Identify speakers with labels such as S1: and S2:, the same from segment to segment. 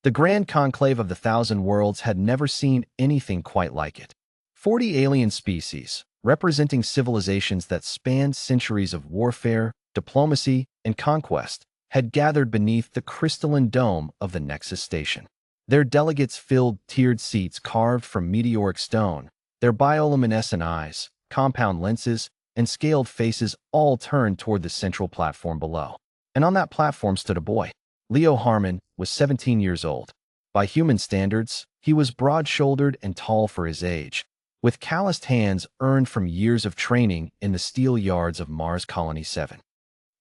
S1: The Grand Conclave of the Thousand Worlds had never seen anything quite like it. 40 alien species, representing civilizations that spanned centuries of warfare, diplomacy, and conquest, had gathered beneath the crystalline dome of the Nexus Station. Their delegates filled tiered seats carved from meteoric stone, their bioluminescent eyes, compound lenses, and scaled faces all turned toward the central platform below. And on that platform stood a boy. Leo Harmon was 17 years old. By human standards, he was broad-shouldered and tall for his age, with calloused hands earned from years of training in the steel yards of Mars Colony 7.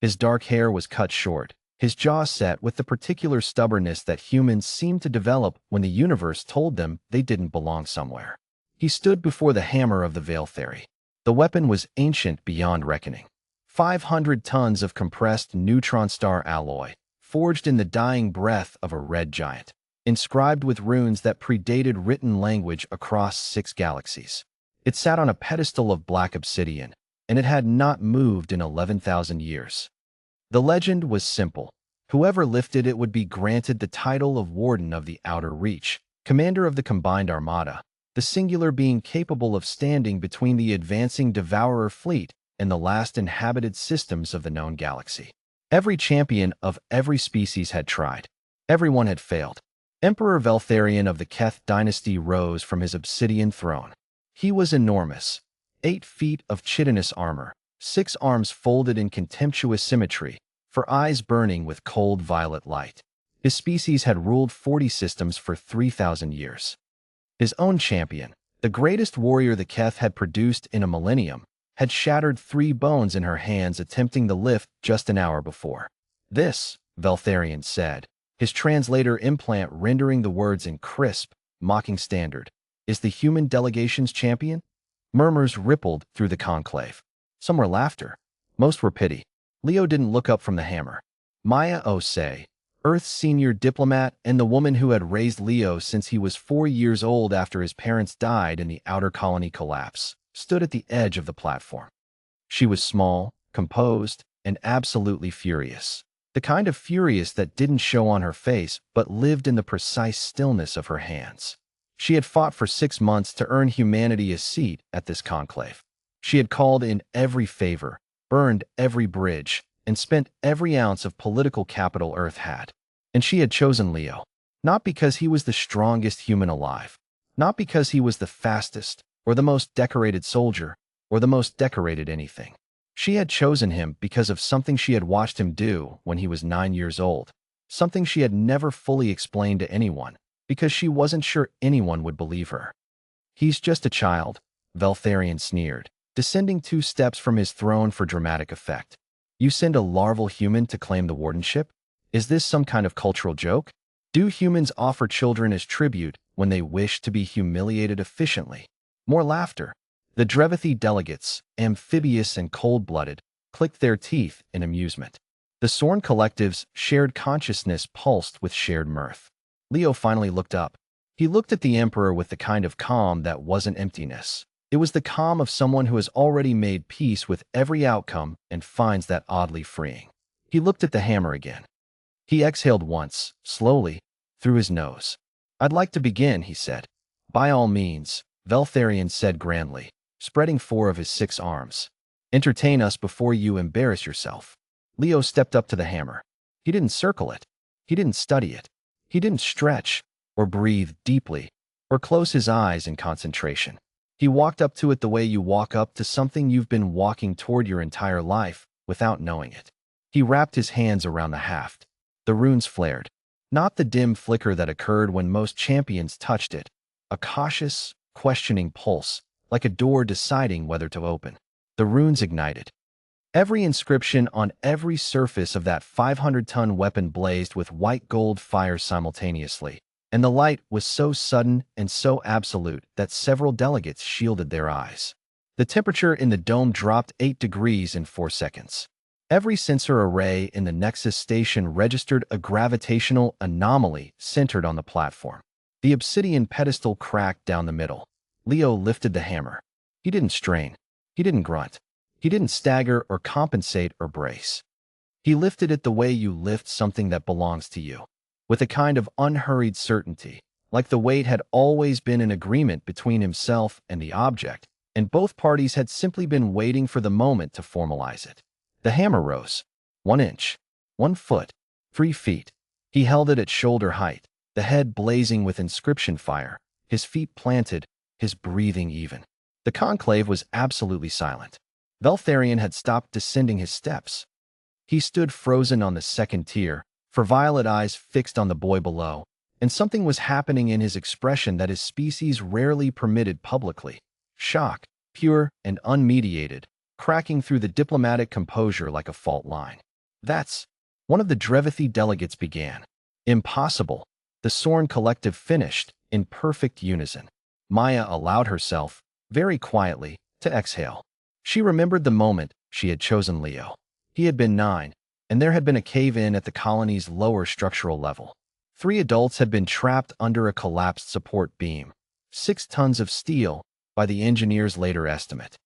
S1: His dark hair was cut short, his jaw set with the particular stubbornness that humans seemed to develop when the universe told them they didn't belong somewhere. He stood before the hammer of the Veil Theory. The weapon was ancient beyond reckoning. 500 tons of compressed neutron star alloy, forged in the dying breath of a red giant, inscribed with runes that predated written language across 6 galaxies. It sat on a pedestal of black obsidian, and it had not moved in 11,000 years. The legend was simple. Whoever lifted it would be granted the title of Warden of the Outer Reach, commander of the Combined Armada, the singular being capable of standing between the advancing Devourer fleet and the last inhabited systems of the known galaxy. Every champion of every species had tried. Everyone had failed. Emperor Veltharion of the Keth dynasty rose from his obsidian throne. He was enormous, 8 feet of chitinous armor, 6 arms folded in contemptuous symmetry, for eyes burning with cold violet light. His species had ruled 40 systems for 3,000 years. His own champion, the greatest warrior the Keth had produced in a millennium, had shattered 3 bones in her hands attempting the lift just an hour before. This, Veltharion said, his translator implant rendering the words in crisp, mocking standard, is the human delegation's champion? Murmurs rippled through the conclave. Some were laughter. Most were pity. Leo didn't look up from the hammer. Maya Osei, Earth's senior diplomat and the woman who had raised Leo since he was 4 years old after his parents died in the outer colony collapse, stood at the edge of the platform. She was small, composed, and absolutely furious. The kind of furious that didn't show on her face but lived in the precise stillness of her hands. She had fought for 6 months to earn humanity a seat at this conclave. She had called in every favor, burned every bridge, and spent every ounce of political capital Earth had. And she had chosen Leo, not because he was the strongest human alive, not because he was the fastest, or the most decorated soldier, or the most decorated anything. She had chosen him because of something she had watched him do when he was 9 years old, something she had never fully explained to anyone, because she wasn't sure anyone would believe her. He's just a child, Veltharion sneered, descending 2 steps from his throne for dramatic effect. You send a larval human to claim the wardenship? Is this some kind of cultural joke? Do humans offer children as tribute when they wish to be humiliated efficiently? More laughter. The Drevithi delegates, amphibious and cold-blooded, clicked their teeth in amusement. The Sorn collective's shared consciousness pulsed with shared mirth. Leo finally looked up. He looked at the Emperor with the kind of calm that wasn't emptiness. It was the calm of someone who has already made peace with every outcome and finds that oddly freeing. He looked at the hammer again. He exhaled once, slowly, through his nose. I'd like to begin, he said. By all means, Veltharion said grandly, spreading 4 of his 6 arms. Entertain us before you embarrass yourself. Leo stepped up to the hammer. He didn't circle it. He didn't study it. He didn't stretch, or breathe deeply, or close his eyes in concentration. He walked up to it the way you walk up to something you've been walking toward your entire life without knowing it. He wrapped his hands around the haft. The runes flared. Not the dim flicker that occurred when most champions touched it. A cautious, questioning pulse, like a door deciding whether to open. The runes ignited. Every inscription on every surface of that 500-ton weapon blazed with white gold fire simultaneously, and the light was so sudden and so absolute that several delegates shielded their eyes. The temperature in the dome dropped 8 degrees in 4 seconds. Every sensor array in the Nexus station registered a gravitational anomaly centered on the platform. The obsidian pedestal cracked down the middle. Leo lifted the hammer. He didn't strain. He didn't grunt. He didn't stagger or compensate or brace. He lifted it the way you lift something that belongs to you, with a kind of unhurried certainty, like the weight had always been an agreement between himself and the object, and both parties had simply been waiting for the moment to formalize it. The hammer rose. 1 inch, 1 foot, 3 feet. He held it at shoulder height, the head blazing with inscription fire, his feet planted, his breathing even. The conclave was absolutely silent. Veltharion had stopped descending his steps. He stood frozen on the second tier, for violet eyes fixed on the boy below, and something was happening in his expression that his species rarely permitted publicly. Shock, pure and unmediated, cracking through the diplomatic composure like a fault line. That's... One of the Drevithi delegates began. Impossible. The Sorn collective finished, in perfect unison. Maya allowed herself, very quietly, to exhale. She remembered the moment she had chosen Leo. He had been 9, and there had been a cave-in at the colony's lower structural level. 3 adults had been trapped under a collapsed support beam. 6 tons of steel, by the engineer's later estimate.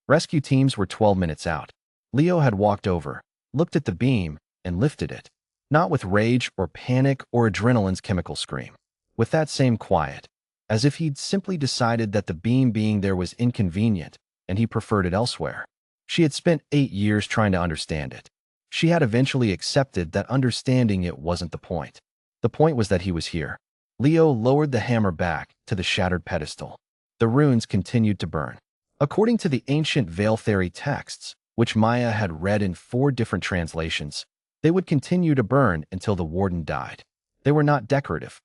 S1: Rescue teams were 12 minutes out. Leo had walked over, looked at the beam, and lifted it. Not with rage or panic or adrenaline's chemical scream. With that same quiet, as if he'd simply decided that the beam being there was inconvenient, and he preferred it elsewhere. She had spent 8 years trying to understand it. She had eventually accepted that understanding it wasn't the point. The point was that he was here. Leo lowered the hammer back to the shattered pedestal. The runes continued to burn. According to the ancient Velthari texts, which Maya had read in 4 different translations, they would continue to burn until the warden died. They were not decorative.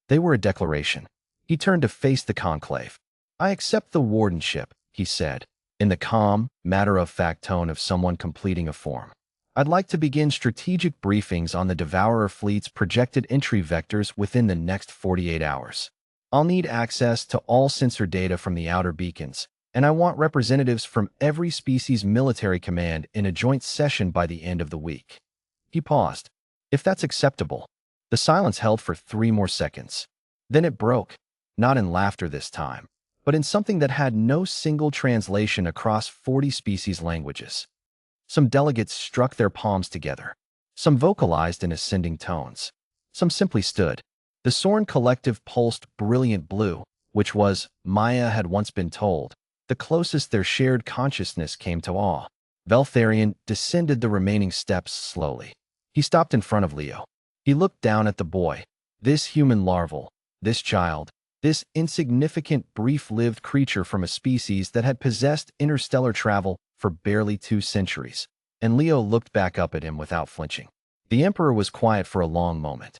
S1: They were a declaration. He turned to face the conclave. "I accept the wardenship," he said, in the calm, matter-of-fact tone of someone completing a form. "I'd like to begin strategic briefings on the Devourer fleet's projected entry vectors within the next 48 hours. I'll need access to all sensor data from the outer beacons, and I want representatives from every species' military command in a joint session by the end of the week." He paused. "If that's acceptable." The silence held for 3 more seconds. Then it broke, not in laughter this time, but in something that had no single translation across 40 species languages. Some delegates struck their palms together. Some vocalized in ascending tones. Some simply stood. The Sorn collective pulsed brilliant blue, which was, Maya had once been told, the closest their shared consciousness came to awe. Veltharion descended the remaining steps slowly. He stopped in front of Leo. He looked down at the boy. This human larval, this child, this insignificant, brief-lived creature from a species that had possessed interstellar travel for barely 2 centuries. And Leo looked back up at him without flinching. The Emperor was quiet for a long moment.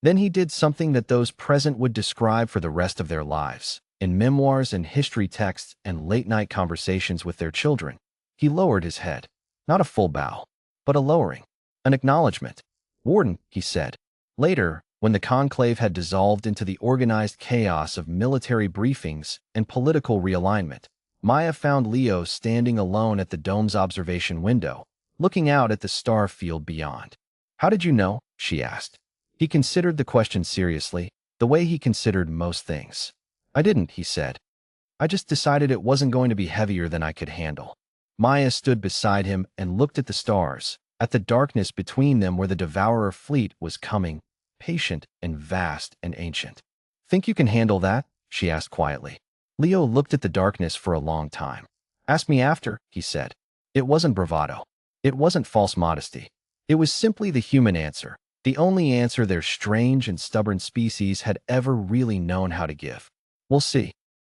S1: Then he did something that those present would describe for the rest of their lives, in memoirs and history texts and late-night conversations with their children. He lowered his head. Not a full bow, but a lowering. An acknowledgement. "Warden," he said. Later, when the conclave had dissolved into the organized chaos of military briefings and political realignment, Maya found Leo standing alone at the dome's observation window, looking out at the star field beyond. "How did you know?" she asked. He considered the question seriously, the way he considered most things. "I didn't," he said. "I just decided it wasn't going to be heavier than I could handle." Maya stood beside him and looked at the stars, at the darkness between them where the Devourer fleet was coming, patient and vast and ancient. "Think you can handle that?" she asked quietly. Leo looked at the darkness for a long time. "Ask me after," he said. It wasn't bravado. It wasn't false modesty. It was simply the human answer, the only answer their strange and stubborn species had ever really known how to give. "We'll see."